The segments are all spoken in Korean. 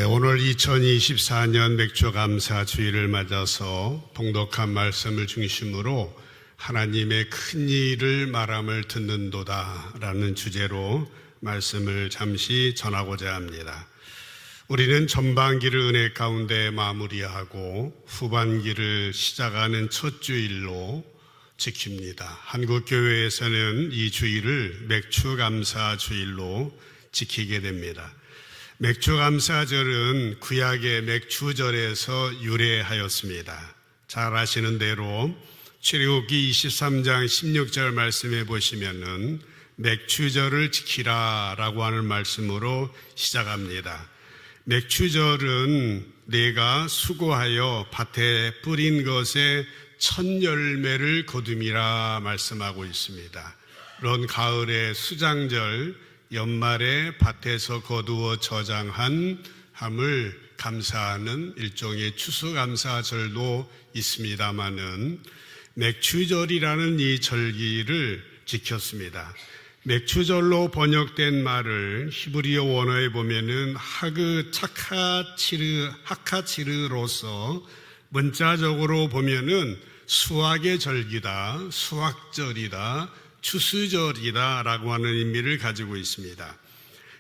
오늘 2024년 맥주감사 주일을 맞아서 봉독한 말씀을 중심으로 하나님의 큰 일을 말함을 듣는도다 라는 주제로 말씀을 잠시 전하고자 합니다. 우리는 전반기를 은혜 가운데 마무리하고 후반기를 시작하는 첫 주일로 지킵니다. 한국교회에서는 이 주일을 맥주감사 주일로 지키게 됩니다. 맥주감사절은 구약의 맥주절에서 유래하였습니다. 잘 아시는 대로 출애굽기 23장 16절 말씀해 보시면은 맥주절을 지키라 라고 하는 말씀으로 시작합니다. 맥주절은 내가 수고하여 밭에 뿌린 것에 첫 열매를 거둠이라 말씀하고 있습니다. 그런 가을의 수장절, 연말에 밭에서 거두어 저장한 함을 감사하는 일종의 추수감사절도 있습니다마는 맥주절이라는 이 절기를 지켰습니다. 맥주절로 번역된 말을 히브리어 원어에 보면은 하카치르로서 문자적으로 보면은 수확의 절기다, 수확절이다, 추수절이다 라고 하는 의미를 가지고 있습니다.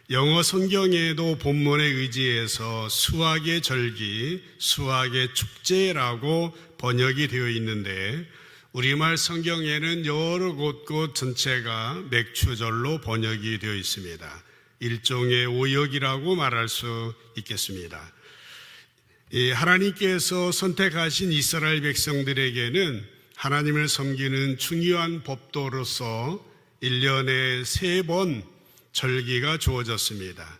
영어 성경에도 본문에 의지해서 수확의 절기, 수확의 축제라고 번역이 되어 있는데 우리말 성경에는 여러 곳곳 전체가 맥주절로 번역이 되어 있습니다. 일종의 오역이라고 말할 수 있겠습니다. 하나님께서 선택하신 이스라엘 백성들에게는 하나님을 섬기는 중요한 법도로서 1년에 3번 절기가 주어졌습니다.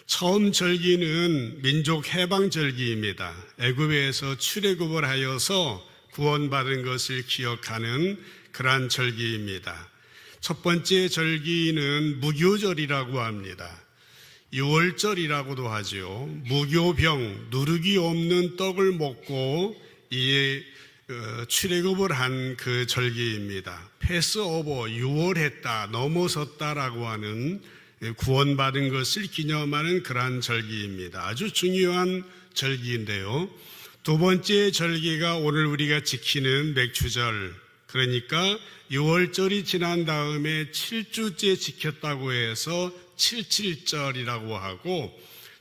처음 절기는 민족 해방 절기입니다. 애굽에서 출애굽을 하여서 구원받은 것을 기억하는 그러한 절기입니다. 첫 번째 절기는 무교절이라고 합니다. 6월절이라고도 하죠. 무교병, 누룩이 없는 떡을 먹고 이에 출애굽을 한 그 절기입니다. 패스오버, 6월했다, 넘어섰다라고 하는 구원받은 것을 기념하는 그러한 절기입니다. 아주 중요한 절기인데요. 두 번째 절기가 오늘 우리가 지키는 맥주절, 그러니까 6월절이 지난 다음에 7주째 지켰다고 해서 77절이라고 하고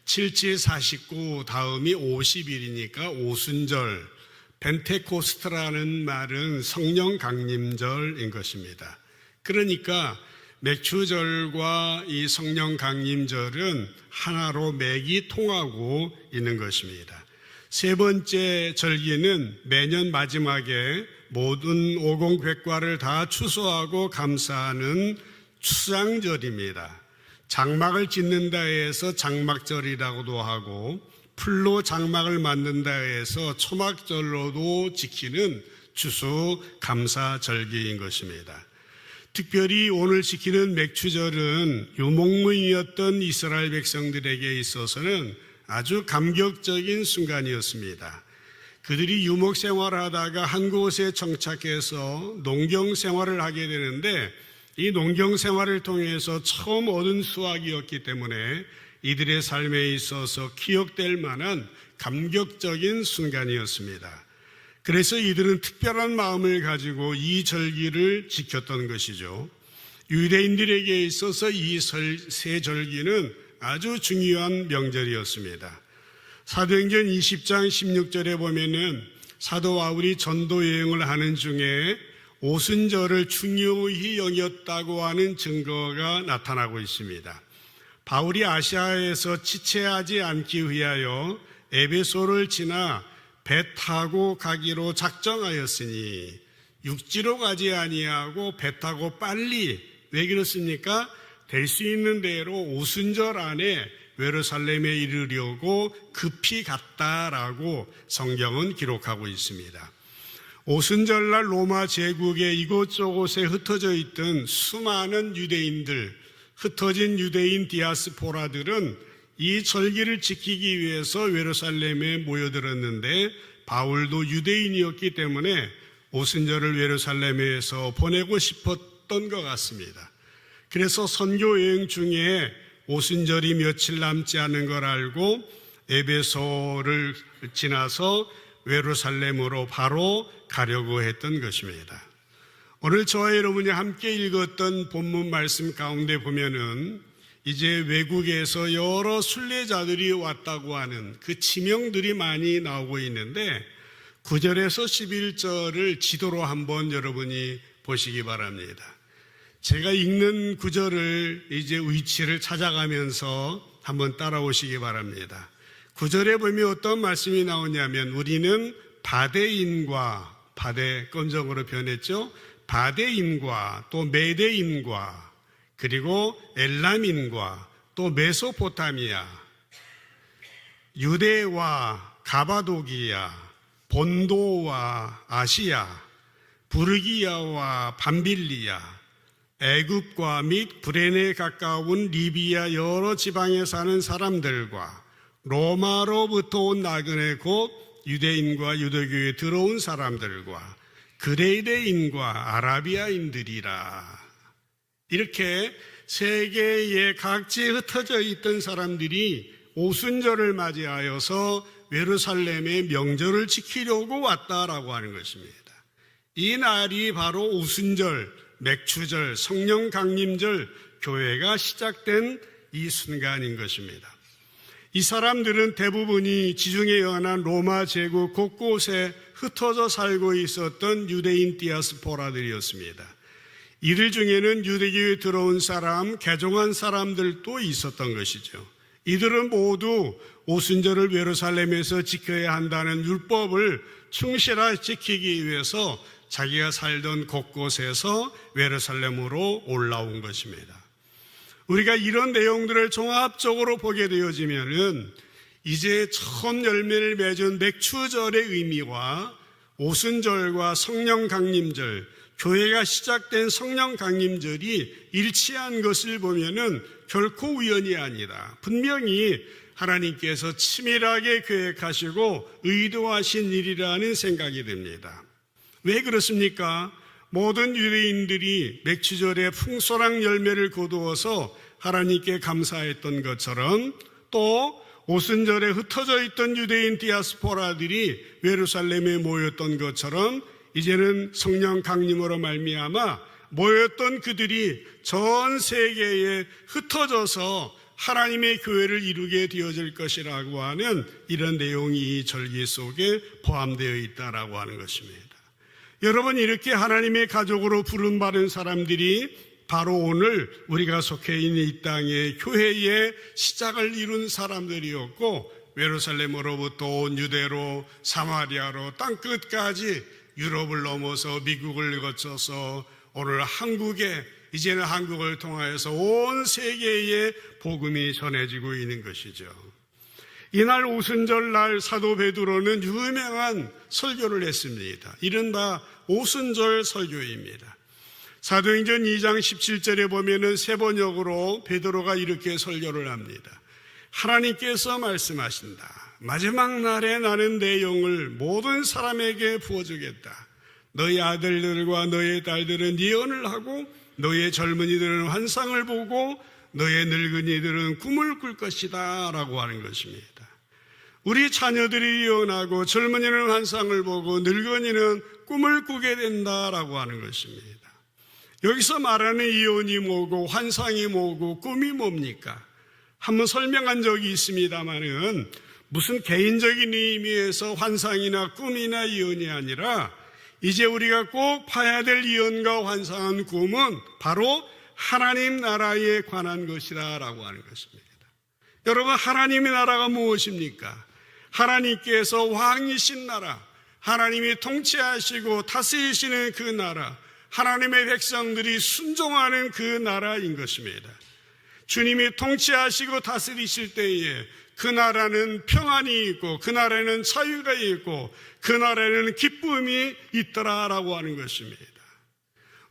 77, 49 다음이 50일이니까 오순절, 펜테코스트라는 말은 성령 강림절인 것입니다. 그러니까 맥주절과 이 성령 강림절은 하나로 맥이 통하고 있는 것입니다. 세 번째 절기는 매년 마지막에 모든 오공백과를 다 추수하고 감사하는 추장절입니다. 장막을 짓는다 해서 장막절이라고도 하고 풀로 장막을 만든다 해서 초막절로도 지키는 추수감사절기인 것입니다. 특별히 오늘 지키는 맥주절은 유목민이었던 이스라엘 백성들에게 있어서는 아주 감격적인 순간이었습니다. 그들이 유목 생활을 하다가 한 곳에 정착해서 농경 생활을 하게 되는데 이 농경 생활을 통해서 처음 얻은 수확이었기 때문에 이들의 삶에 있어서 기억될 만한 감격적인 순간이었습니다. 그래서 이들은 특별한 마음을 가지고 이 절기를 지켰던 것이죠. 유대인들에게 있어서 이 세 절기는 아주 중요한 명절이었습니다. 사도행전 20장 16절에 보면은 사도 바울이 전도 여행을 하는 중에 오순절을 중요히 여겼다고 하는 증거가 나타나고 있습니다. 바울이 아시아에서 지체하지 않기 위하여 에베소를 지나 배 타고 가기로 작정하였으니 육지로 가지 아니하고 배 타고 빨리, 왜 그렇습니까? 될 수 있는 대로 오순절 안에 예루살렘에 이르려고 급히 갔다라고 성경은 기록하고 있습니다. 오순절날 로마 제국의 이곳저곳에 흩어져 있던 수많은 유대인들, 흩어진 유대인 디아스포라들은 이 절기를 지키기 위해서 예루살렘에 모여들었는데 바울도 유대인이었기 때문에 오순절을 예루살렘에서 보내고 싶었던 것 같습니다. 그래서 선교 여행 중에 오순절이 며칠 남지 않은 걸 알고 에베소를 지나서 예루살렘으로 바로 가려고 했던 것입니다. 오늘 저와 여러분이 함께 읽었던 본문 말씀 가운데 보면은 이제 외국에서 여러 순례자들이 왔다고 하는 그 지명들이 많이 나오고 있는데 9절에서 11절을 지도로 한번 여러분이 보시기 바랍니다. 제가 읽는 9절을 이제 위치를 찾아가면서 한번 따라오시기 바랍니다. 9절에 보면 어떤 말씀이 나오냐면 우리는 바데인과 바데 검정으로 변했죠. 바데인과 또 메데인과 그리고 엘람인과 또 메소포타미아, 유대와 가바도기아, 본도와 아시아, 부르기아와 밤빌리아, 애굽과 및 구레네에 가까운 리비아 여러 지방에 사는 사람들과 로마로부터 온 나그네 곧 유대인과 유대교에 들어온 사람들과 그레이데인과 아라비아인들이라. 이렇게 세계의 각지에 흩어져 있던 사람들이 오순절을 맞이하여서 예루살렘의 명절을 지키려고 왔다라고 하는 것입니다. 이 날이 바로 오순절, 맥추절, 성령 강림절, 교회가 시작된 이 순간인 것입니다. 이 사람들은 대부분이 지중해 연안 로마 제국 곳곳에 흩어져 살고 있었던 유대인 디아스포라들이었습니다. 이들 중에는 유대교에 들어온 사람, 개종한 사람들도 있었던 것이죠. 이들은 모두 오순절을 예루살렘에서 지켜야 한다는 율법을 충실하게 지키기 위해서 자기가 살던 곳곳에서 예루살렘으로 올라온 것입니다. 우리가 이런 내용들을 종합적으로 보게 되어지면은 이제 처음 열매를 맺은 맥추절의 의미와 오순절과 성령 강림절, 교회가 시작된 성령 강림절이 일치한 것을 보면은 결코 우연이 아니다. 분명히 하나님께서 치밀하게 계획하시고 의도하신 일이라는 생각이 듭니다. 왜 그렇습니까? 모든 유대인들이 맥추절에 풍소랑 열매를 거두어서 하나님께 감사했던 것처럼 또 오순절에 흩어져 있던 유대인 디아스포라들이 예루살렘에 모였던 것처럼 이제는 성령 강림으로 말미암아 모였던 그들이 전 세계에 흩어져서 하나님의 교회를 이루게 되어질 것이라고 하는 이런 내용이 이 절기 속에 포함되어 있다라고 하는 것입니다. 여러분, 이렇게 하나님의 가족으로 부름받은 사람들이 바로 오늘 우리가 속해 있는 이 땅의 교회의 시작을 이룬 사람들이었고, 예루살렘으로부터 온 유대로 사마리아로 땅끝까지 유럽을 넘어서 미국을 거쳐서 오늘 한국에, 이제는 한국을 통하여서 온 세계에 복음이 전해지고 있는 것이죠. 이날 오순절 날 사도 베드로는 유명한 설교를 했습니다. 이른바 오순절 설교입니다. 사도행전 2장 17절에 보면은 세 번역으로 베드로가 이렇게 설교를 합니다. 하나님께서 말씀하신다. 마지막 날에 나는 내 영을 모든 사람에게 부어주겠다. 너희 아들들과 너희 딸들은 예언을 하고 너희 젊은이들은 환상을 보고 너희 늙은이들은 꿈을 꿀 것이다 라고 하는 것입니다. 우리 자녀들이 예언하고 젊은이는 환상을 보고 늙은이는 꿈을 꾸게 된다라고 하는 것입니다. 여기서 말하는 예언이 뭐고 환상이 뭐고 꿈이 뭡니까? 한번 설명한 적이 있습니다만은 무슨 개인적인 의미에서 환상이나 꿈이나 예언이 아니라 이제 우리가 꼭 봐야 될 예언과 환상한 꿈은 바로 하나님 나라에 관한 것이다 라고 하는 것입니다. 여러분, 하나님의 나라가 무엇입니까? 하나님께서 왕이신 나라, 하나님이 통치하시고 다스리시는 그 나라, 하나님의 백성들이 순종하는 그 나라인 것입니다. 주님이 통치하시고 다스리실 때에 그 나라는 평안이 있고 그 나라에는 자유가 있고 그 나라에는 기쁨이 있더라라고 하는 것입니다.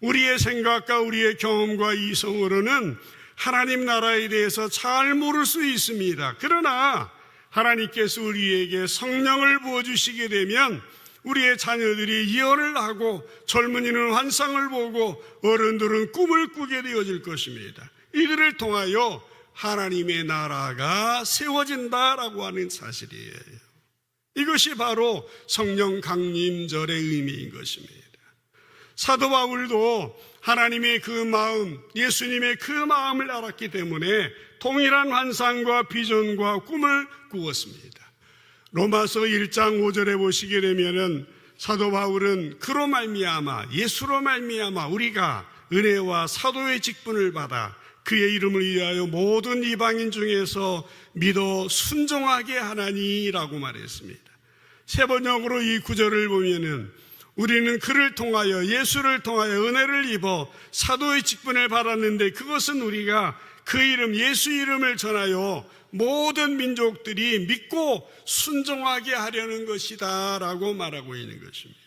우리의 생각과 우리의 경험과 이성으로는 하나님 나라에 대해서 잘 모를 수 있습니다. 그러나 하나님께서 우리에게 성령을 부어주시게 되면 우리의 자녀들이 예언을 하고 젊은이는 환상을 보고 어른들은 꿈을 꾸게 되어질 것입니다. 이들을 통하여 하나님의 나라가 세워진다라고 하는 사실이에요. 이것이 바로 성령 강림절의 의미인 것입니다. 사도 바울도 하나님의 그 마음, 예수님의 그 마음을 알았기 때문에 동일한 환상과 비전과 꿈을 꾸었습니다. 로마서 1장 5절에 보시게 되면은 사도 바울은 그로 말미암아, 예수로 말미암아 우리가 은혜와 사도의 직분을 받아 그의 이름을 위하여 모든 이방인 중에서 믿어 순종하게 하나니라고 말했습니다. 세 번역으로 이 구절을 보면은 우리는 그를 통하여, 예수를 통하여 은혜를 입어 사도의 직분을 받았는데 그것은 우리가 그 이름, 예수 이름을 전하여 모든 민족들이 믿고 순종하게 하려는 것이다 라고 말하고 있는 것입니다.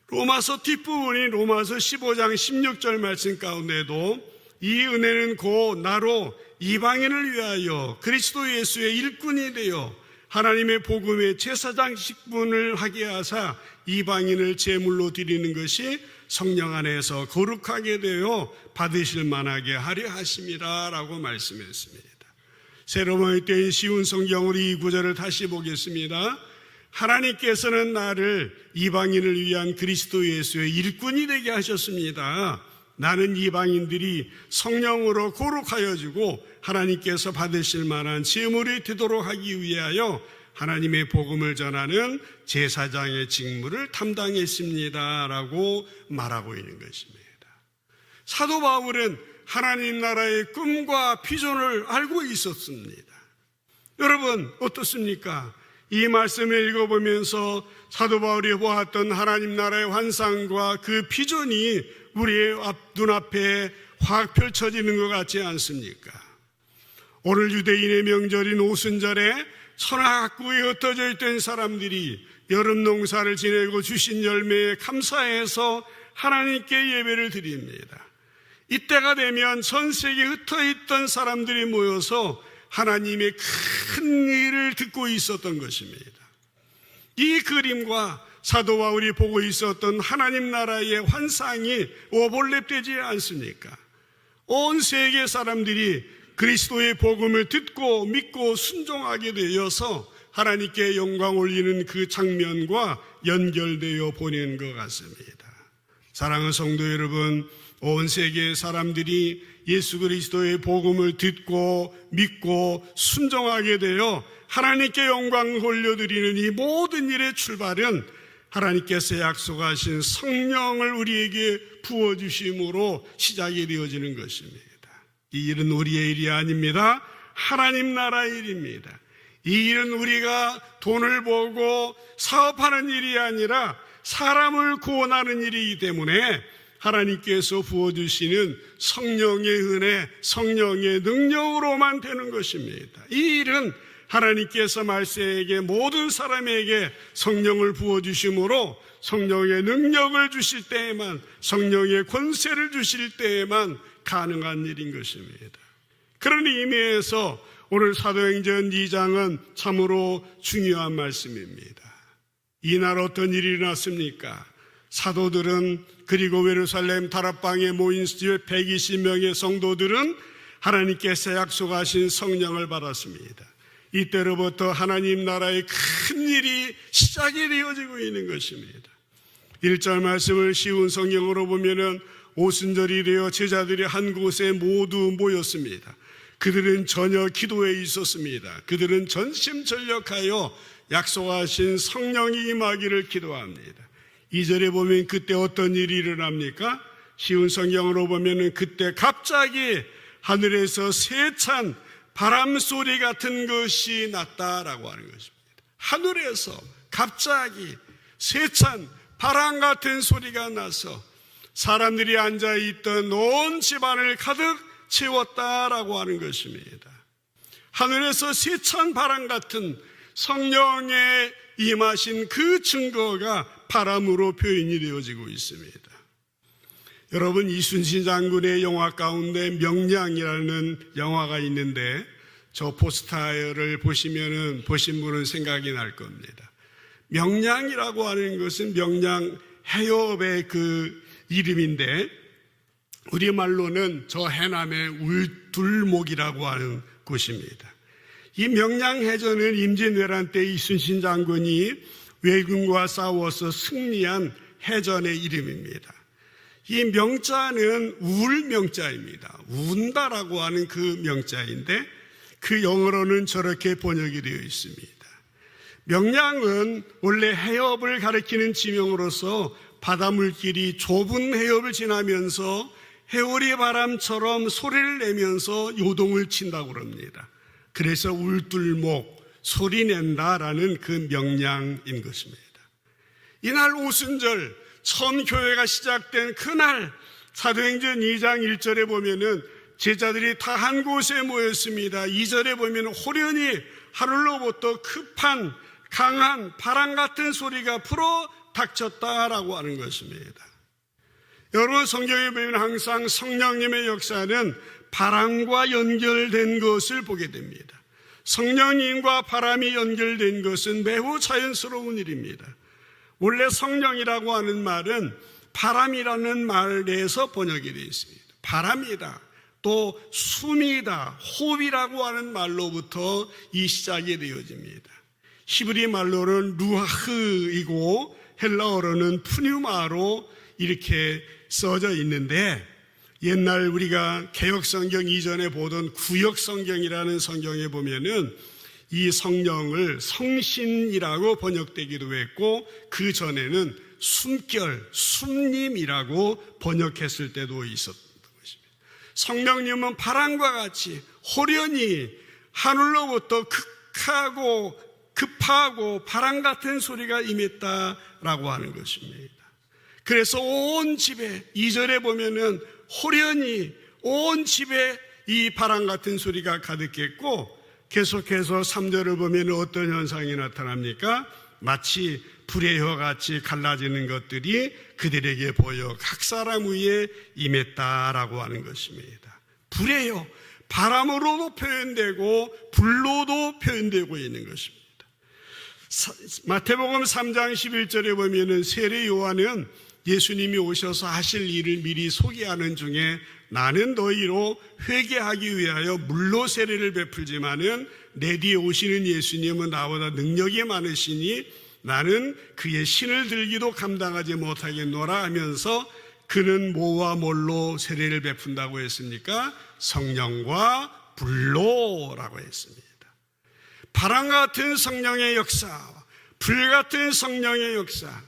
로마서 뒷부분이 로마서 15장 16절 말씀 가운데도 이 은혜는 곧 나로 이방인을 위하여 그리스도 예수의 일꾼이 되어 하나님의 복음의 제사장 직분을 하게 하사 이방인을 제물로 드리는 것이 성령 안에서 거룩하게 되어 받으실 만하게 하려 하심이라 라고 말씀했습니다. 새로운 때인 쉬운 성경으로 이 구절을 다시 보겠습니다. 하나님께서는 나를 이방인을 위한 그리스도 예수의 일꾼이 되게 하셨습니다. 나는 이방인들이 성령으로 거룩하여 주고 하나님께서 받으실 만한 제물이 되도록 하기 위하여 하나님의 복음을 전하는 제사장의 직무를 담당했습니다 라고 말하고 있는 것입니다. 사도 바울은 하나님 나라의 꿈과 비전을 알고 있었습니다. 여러분 어떻습니까? 이 말씀을 읽어보면서 사도 바울이 보았던 하나님 나라의 환상과 그 비전이 우리의 눈앞에 확 펼쳐지는 것 같지 않습니까? 오늘 유대인의 명절인 오순절에 천하각국에 흩어져 있던 사람들이 여름 농사를 지내고 주신 열매에 감사해서 하나님께 예배를 드립니다. 이때가 되면 전 세계에 흩어있던 사람들이 모여서 하나님의 큰 일을 듣고 있었던 것입니다. 이 그림과 사도 바울이 보고 있었던 하나님 나라의 환상이 오버랩되지 않습니까? 온 세계 사람들이 그리스도의 복음을 듣고 믿고 순종하게 되어서 하나님께 영광 올리는 그 장면과 연결되어 보낸 것 같습니다. 사랑하는 성도 여러분, 온 세계 사람들이 예수 그리스도의 복음을 듣고 믿고 순종하게 되어 하나님께 영광 올려드리는 이 모든 일의 출발은 하나님께서 약속하신 성령을 우리에게 부어주심으로 시작이 되어지는 것입니다. 이 일은 우리의 일이 아닙니다. 하나님 나라의 일입니다. 이 일은 우리가 돈을 벌고 사업하는 일이 아니라 사람을 구원하는 일이기 때문에 하나님께서 부어주시는 성령의 은혜, 성령의 능력으로만 되는 것입니다. 이 일은 하나님께서 말세에게 모든 사람에게 성령을 부어주심으로 성령의 능력을 주실 때에만, 성령의 권세를 주실 때에만 가능한 일인 것입니다. 그런 의미에서 오늘 사도행전 2장은 참으로 중요한 말씀입니다. 이날 어떤 일이 일어났습니까? 사도들은, 그리고 예루살렘 다락방에 모인 120명의 성도들은 하나님께서 약속하신 성령을 받았습니다. 이때로부터 하나님 나라의 큰 일이 시작이 되어지고 있는 것입니다. 1절 말씀을 쉬운 성경으로 보면은 오순절이 되어 제자들이 한 곳에 모두 모였습니다. 그들은 전혀 기도에 있었습니다. 그들은 전심전력하여 약속하신 성령이 임하기를 기도합니다. 2절에 보면 그때 어떤 일이 일어납니까? 쉬운 성경으로 보면은 그때 갑자기 하늘에서 세찬 바람 소리 같은 것이 났다라고 하는 것입니다. 하늘에서 갑자기 세찬 바람 같은 소리가 나서 사람들이 앉아있던 온 집안을 가득 채웠다라고 하는 것입니다. 하늘에서 세찬 바람 같은 성령의 임하신 그 증거가 바람으로 표현이 되어지고 있습니다. 여러분, 이순신 장군의 영화 가운데 명량이라는 영화가 있는데 저 포스터를 보신 분은 생각이 날 겁니다. 명량이라고 하는 것은 명량 해협의 그 이름인데 우리말로는 저 해남의 울둘목이라고 하는 곳입니다. 이 명량해전은 임진왜란 때 이순신 장군이 왜군과 싸워서 승리한 해전의 이름입니다. 이 명자는 울 명자입니다. 운다라고 하는 그 명자인데 그 영어로는 저렇게 번역이 되어 있습니다. 명량은 원래 해협을 가리키는 지명으로서 바닷물길이 좁은 해협을 지나면서 해오리 바람처럼 소리를 내면서 요동을 친다고 합니다. 그래서 울둘목, 소리낸다라는 그 명량인 것입니다. 이날 오순절 처음 교회가 시작된 그날 사도행전 2장 1절에 보면은 제자들이 다 한 곳에 모였습니다. 2절에 보면 호련히 하늘로부터 급한 강한 바람 같은 소리가 불어 닥쳤다라고 하는 것입니다. 여러분, 성경에 보면 항상 성령님의 역사는 바람과 연결된 것을 보게 됩니다. 성령님과 바람이 연결된 것은 매우 자연스러운 일입니다. 원래 성령이라고 하는 말은 바람이라는 말에서 번역이 되어 있습니다. 바람이다, 또 숨이다, 호흡이라고 하는 말로부터 이 시작이 되어집니다. 히브리 말로는 루하흐이고 헬라어로는 푸뉴마로 이렇게 써져 있는데, 옛날 우리가 개역성경 이전에 보던 구역성경이라는 성경에 보면은 이 성령을 성신이라고 번역되기도 했고, 그 전에는 숨결, 숨님이라고 번역했을 때도 있었던 것입니다. 성령님은 바람과 같이 호련히 하늘로부터 급하고 바람 같은 소리가 임했다라고 하는 것입니다. 그래서 온 집에, 2절에 보면은 호련히 온 집에 이 바람 같은 소리가 가득했고, 계속해서 3절을 보면 어떤 현상이 나타납니까? 마치 불의 혀같이 갈라지는 것들이 그들에게 보여 각 사람 위에 임했다라고 하는 것입니다. 불의 혀, 바람으로도 표현되고 불로도 표현되고 있는 것입니다. 마태복음 3장 11절에 보면은 세례 요한은 예수님이 오셔서 하실 일을 미리 소개하는 중에 나는 너희로 회개하기 위하여 물로 세례를 베풀지만은 내 뒤에 오시는 예수님은 나보다 능력이 많으시니 나는 그의 신을 들기도 감당하지 못하겠노라 하면서 그는 뭐와 뭘로 세례를 베푼다고 했습니까? 성령과 불로라고 했습니다. 바람 같은 성령의 역사와 불 같은 성령의 역사,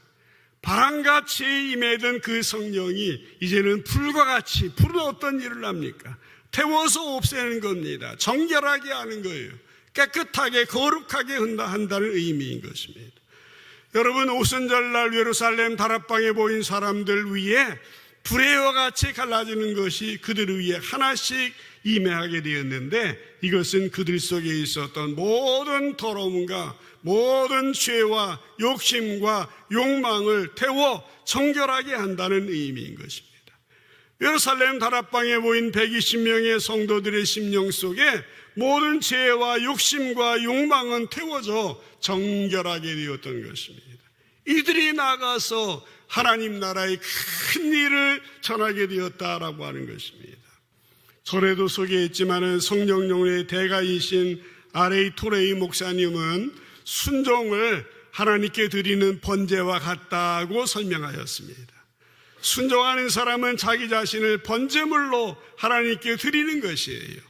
바람같이 임해던 그 성령이 이제는 불과 같이, 불은 어떤 일을 합니까? 태워서 없애는 겁니다. 정결하게 하는 거예요. 깨끗하게 거룩하게 한다는 의미인 것입니다. 여러분, 오순절날 예루살렘 다락방에 모인 사람들 위에 불의 혀와 같이 갈라지는 것이 그들 위에 하나씩 임하게 되었는데, 이것은 그들 속에 있었던 모든 더러움과 모든 죄와 욕심과 욕망을 태워 정결하게 한다는 의미인 것입니다. 예루살렘 다락방에 모인 120명의 성도들의 심령 속에 모든 죄와 욕심과 욕망은 태워져 정결하게 되었던 것입니다. 이들이 나가서 하나님 나라의 큰 일을 전하게 되었다라고 하는 것입니다. 전에도 소개했지만 성령령의 대가이신 R.A. 토레이 목사님은 순종을 하나님께 드리는 번제와 같다고 설명하였습니다. 순종하는 사람은 자기 자신을 번제물로 하나님께 드리는 것이에요.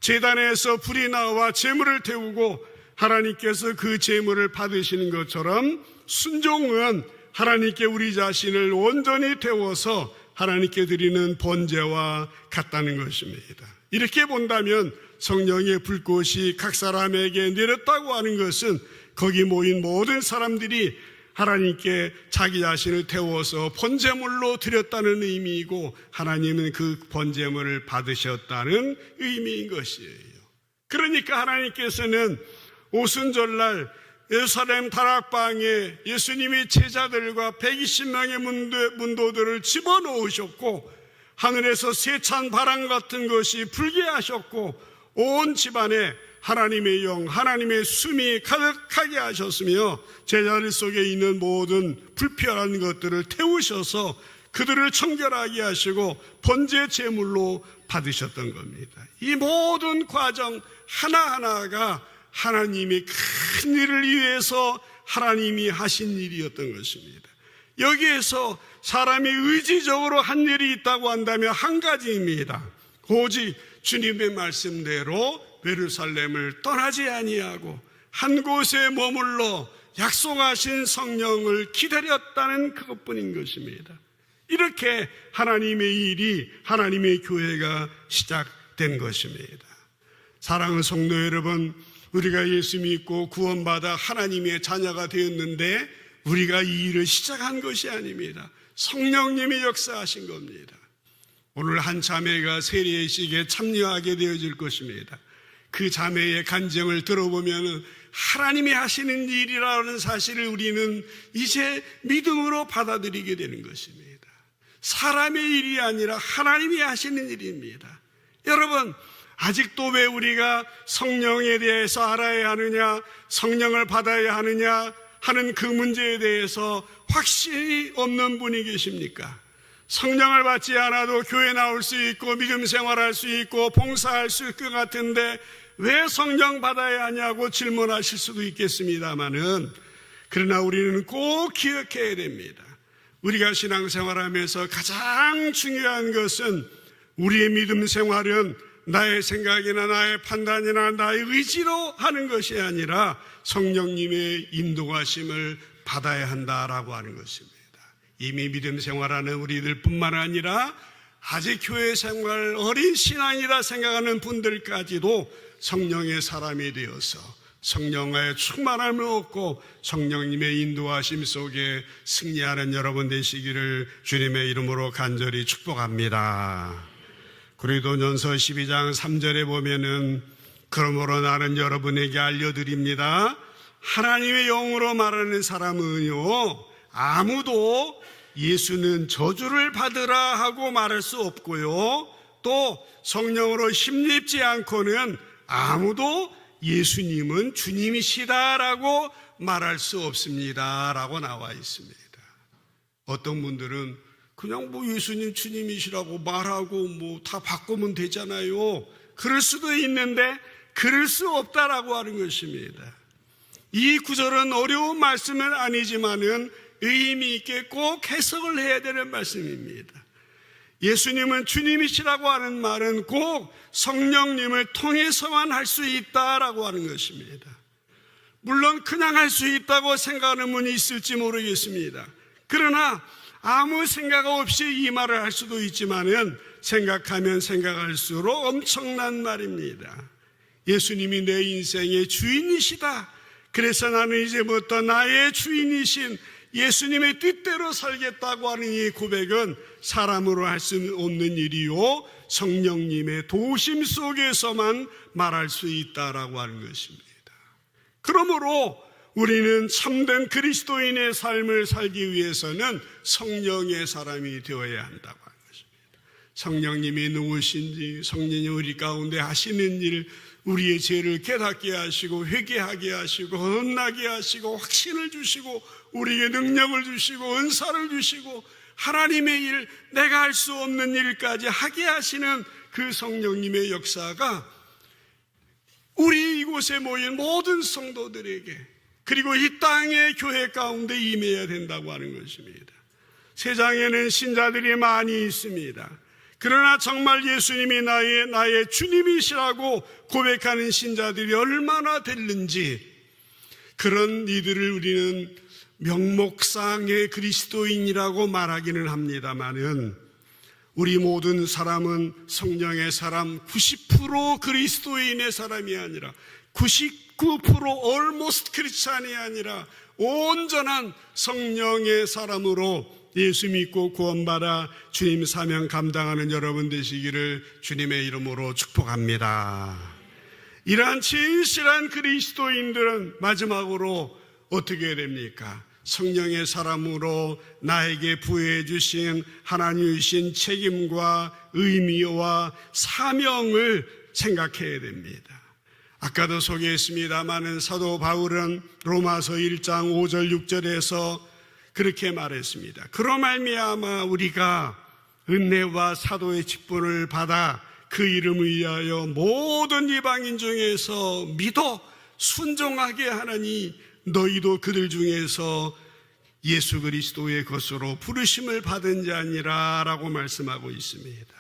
제단에서 불이 나와 제물을 태우고 하나님께서 그 제물을 받으시는 것처럼 순종은 하나님께 우리 자신을 온전히 태워서 하나님께 드리는 번제와 같다는 것입니다. 이렇게 본다면 성령의 불꽃이 각 사람에게 내렸다고 하는 것은 거기 모인 모든 사람들이 하나님께 자기 자신을 태워서 번제물로 드렸다는 의미이고, 하나님은 그 번제물을 받으셨다는 의미인 것이에요. 그러니까 하나님께서는 오순절날 예루살렘 다락방에 예수님이 제자들과 120명의 문도들을 집어넣으셨고, 하늘에서 세찬 바람 같은 것이 불게 하셨고, 온 집안에 하나님의 영, 하나님의 숨이 가득하게 하셨으며 제자들 속에 있는 모든 불필요한 것들을 태우셔서 그들을 청결하게 하시고 번제 제물로 받으셨던 겁니다. 이 모든 과정 하나하나가 하나님의 큰 일을 위해서 하나님이 하신 일이었던 것입니다. 여기에서 사람이 의지적으로 한 일이 있다고 한다면 한 가지입니다. 오직 주님의 말씀대로 예루살렘을 떠나지 아니하고 한 곳에 머물러 약속하신 성령을 기다렸다는 그것뿐인 것입니다. 이렇게 하나님의 일이, 하나님의 교회가 시작된 것입니다. 사랑하는 성도 여러분, 우리가 예수 믿고 구원받아 하나님의 자녀가 되었는데 우리가 이 일을 시작한 것이 아닙니다. 성령님이 역사하신 겁니다. 오늘 한 자매가 세례식에 참여하게 되어질 것입니다. 그 자매의 간증을 들어보면 하나님이 하시는 일이라는 사실을 우리는 이제 믿음으로 받아들이게 되는 것입니다. 사람의 일이 아니라 하나님이 하시는 일입니다. 여러분, 아직도 왜 우리가 성령에 대해서 알아야 하느냐, 성령을 받아야 하느냐 하는 그 문제에 대해서 확신이 없는 분이 계십니까? 성령을 받지 않아도 교회 나올 수 있고 믿음 생활할 수 있고 봉사할 수 있을 것 같은데 왜 성령 받아야 하냐고 질문하실 수도 있겠습니다만은, 그러나 우리는 꼭 기억해야 됩니다. 우리가 신앙생활하면서 가장 중요한 것은 우리의 믿음 생활은 나의 생각이나 나의 판단이나 나의 의지로 하는 것이 아니라 성령님의 인도하심을 받아야 한다라고 하는 것입니다. 이미 믿음 생활하는 우리들 뿐만 아니라 아직 교회 생활 어린 신앙이라 생각하는 분들까지도 성령의 사람이 되어서 성령의 충만함을 얻고 성령님의 인도하심 속에 승리하는 여러분 되시기를 주님의 이름으로 간절히 축복합니다. 고린도전서 12장 3절에 보면은 그러므로 나는 여러분에게 알려드립니다. 하나님의 영으로 말하는 사람은요, 아무도 예수는 저주를 받으라 하고 말할 수 없고요, 또 성령으로 힘입지 않고는 아무도 예수님은 주님이시다라고 말할 수 없습니다라고 나와 있습니다. 어떤 분들은 그냥 예수님 주님이시라고 말하고 다 바꾸면 되잖아요. 그럴 수도 있는데 그럴 수 없다라고 하는 것입니다. 이 구절은 어려운 말씀은 아니지만은 의미 있게 꼭 해석을 해야 되는 말씀입니다. 예수님은 주님이시라고 하는 말은 꼭 성령님을 통해서만 할 수 있다라고 하는 것입니다. 물론 그냥 할 수 있다고 생각하는 분이 있을지 모르겠습니다. 그러나 아무 생각 없이 이 말을 할 수도 있지만은 생각하면 생각할수록 엄청난 말입니다. 예수님이 내 인생의 주인이시다. 그래서 나는 이제부터 나의 주인이신 예수님의 뜻대로 살겠다고 하는 이 고백은 사람으로 할 수 없는 일이요, 성령님의 도심 속에서만 말할 수 있다라고 하는 것입니다. 그러므로 우리는 참된 그리스도인의 삶을 살기 위해서는 성령의 사람이 되어야 한다고 하는 것입니다. 성령님이 누구신지, 성령이 우리 가운데 하시는 일, 우리의 죄를 깨닫게 하시고 회개하게 하시고 혼나게 하시고 확신을 주시고 우리에게 능력을 주시고 은사를 주시고 하나님의 일, 내가 할 수 없는 일까지 하게 하시는 그 성령님의 역사가 우리 이곳에 모인 모든 성도들에게, 그리고 이 땅의 교회 가운데 임해야 된다고 하는 것입니다. 세상에는 신자들이 많이 있습니다. 그러나 정말 예수님이 나의 주님이시라고 고백하는 신자들이 얼마나 됐는지, 그런 이들을 우리는 명목상의 그리스도인이라고 말하기는 합니다만은, 우리 모든 사람은 성령의 사람 90% 그리스도인의 사람이 아니라 99% almost 크리스찬이 아니라 온전한 성령의 사람으로 예수 믿고 구원받아 주님 사명 감당하는 여러분 되시기를 주님의 이름으로 축복합니다. 이러한 진실한 그리스도인들은 마지막으로 어떻게 해야 됩니까? 성령의 사람으로 나에게 부여해 주신 하나님 주신 책임과 의미와 사명을 생각해야 됩니다. 아까도 소개했습니다마는 사도 바울은 로마서 1장 5절 6절에서 그렇게 말했습니다. 그로 말미암아 우리가 은혜와 사도의 직분을 받아 그 이름을 위하여 모든 이방인 중에서 믿어 순종하게 하나니 너희도 그들 중에서 예수 그리스도의 것으로 부르심을 받은 자니라 라고 말씀하고 있습니다.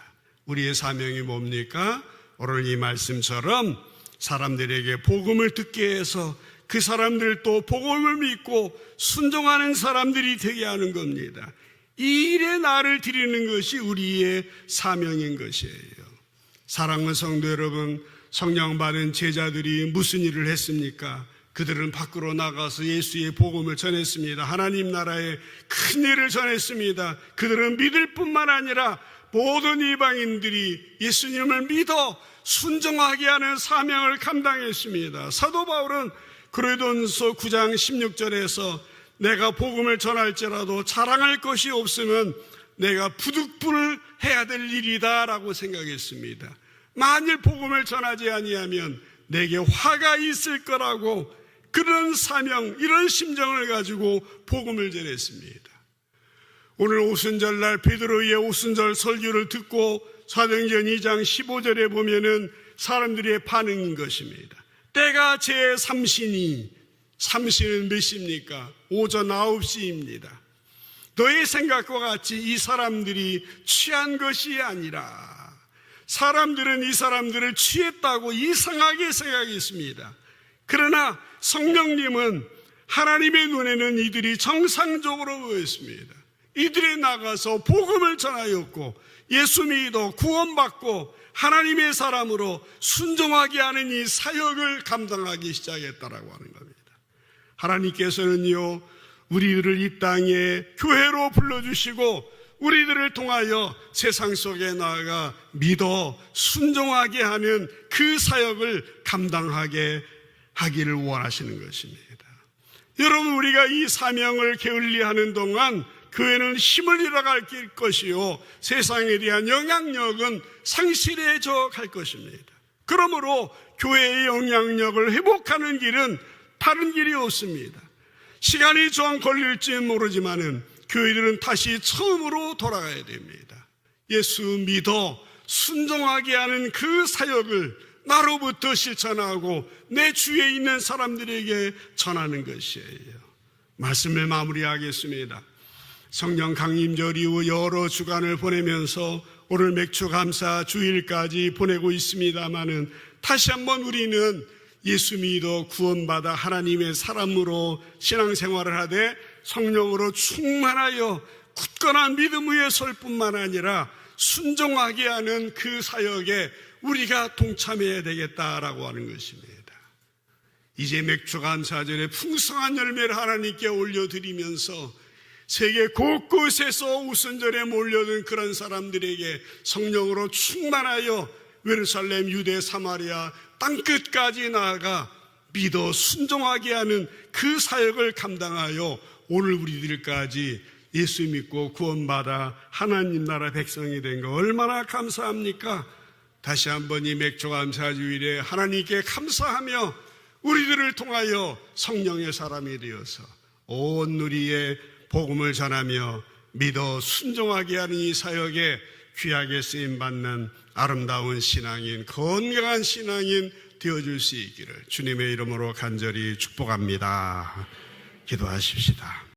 우리의 사명이 뭡니까? 오늘 이 말씀처럼 사람들에게 복음을 듣게 해서 그 사람들도 복음을 믿고 순종하는 사람들이 되게 하는 겁니다. 이 일에 나를 드리는 것이 우리의 사명인 것이에요. 사랑하는 성도 여러분, 성령 받은 제자들이 무슨 일을 했습니까? 그들은 밖으로 나가서 예수의 복음을 전했습니다. 하나님 나라의 큰 일을 전했습니다. 그들은 믿을 뿐만 아니라 모든 이방인들이 예수님을 믿어 순종하게 하는 사명을 감당했습니다. 사도 바울은 고린도전서 9장 16절에서 내가 복음을 전할지라도 자랑할 것이 없으면 내가 부득불을 해야 될 일이다 라고 생각했습니다. 만일 복음을 전하지 아니하면 내게 화가 있을 거라고 그런 사명, 이런 심정을 가지고 복음을 전했습니다. 오늘 오순절날 베드로의 오순절 설교를 듣고 사도행전 2장 15절에 보면은 사람들의 반응인 것입니다. 때가 제3시니, 3시는 몇 시입니까? 오전 9시입니다. 너의 생각과 같이 이 사람들이 취한 것이 아니라 사람들은 이 사람들을 취했다고 이상하게 생각했습니다. 그러나 성령님은 하나님의 눈에는 이들이 정상적으로 보였습니다. 이들이 나가서 복음을 전하였고 예수 믿어 구원받고 하나님의 사람으로 순종하게 하는 이 사역을 감당하기 시작했다라고 하는 겁니다. 하나님께서는요, 우리들을 이 땅에 교회로 불러주시고 우리들을 통하여 세상 속에 나아가 믿어 순종하게 하는 그 사역을 감당하게 하기를 원하시는 것입니다. 여러분, 우리가 이 사명을 게을리하는 동안 교회는 힘을 잃어갈 것이요 세상에 대한 영향력은 상실해져 갈 것입니다. 그러므로 교회의 영향력을 회복하는 길은 다른 길이 없습니다. 시간이 좀 걸릴지 모르지만은 교회들은 다시 처음으로 돌아가야 됩니다. 예수 믿어 순종하게 하는 그 사역을 나로부터 실천하고 내 주위에 있는 사람들에게 전하는 것이에요. 말씀을 마무리하겠습니다. 성령 강림절 이후 여러 주간을 보내면서 오늘 맥주감사 주일까지 보내고 있습니다마는 다시 한번 우리는 예수 믿어 구원받아 하나님의 사람으로 신앙생활을 하되 성령으로 충만하여 굳건한 믿음 위에 설 뿐만 아니라 순종하게 하는 그 사역에 우리가 동참해야 되겠다라고 하는 것입니다. 이제 맥주감사절에 풍성한 열매를 하나님께 올려드리면서 세계 곳곳에서 오순절에 몰려든 그런 사람들에게 성령으로 충만하여 예루살렘, 유대, 사마리아 땅끝까지 나아가 믿어 순종하게 하는 그 사역을 감당하여 오늘 우리들까지 예수 믿고 구원받아 하나님 나라 백성이 된 거 얼마나 감사합니까? 다시 한번 이 맥주감사 주일에 하나님께 감사하며 우리들을 통하여 성령의 사람이 되어서 온 누리에 복음을 전하며 믿어 순종하게 하는 이 사역에 귀하게 쓰임받는 아름다운 신앙인, 건강한 신앙인 되어줄 수 있기를 주님의 이름으로 간절히 축복합니다. 기도하십시다.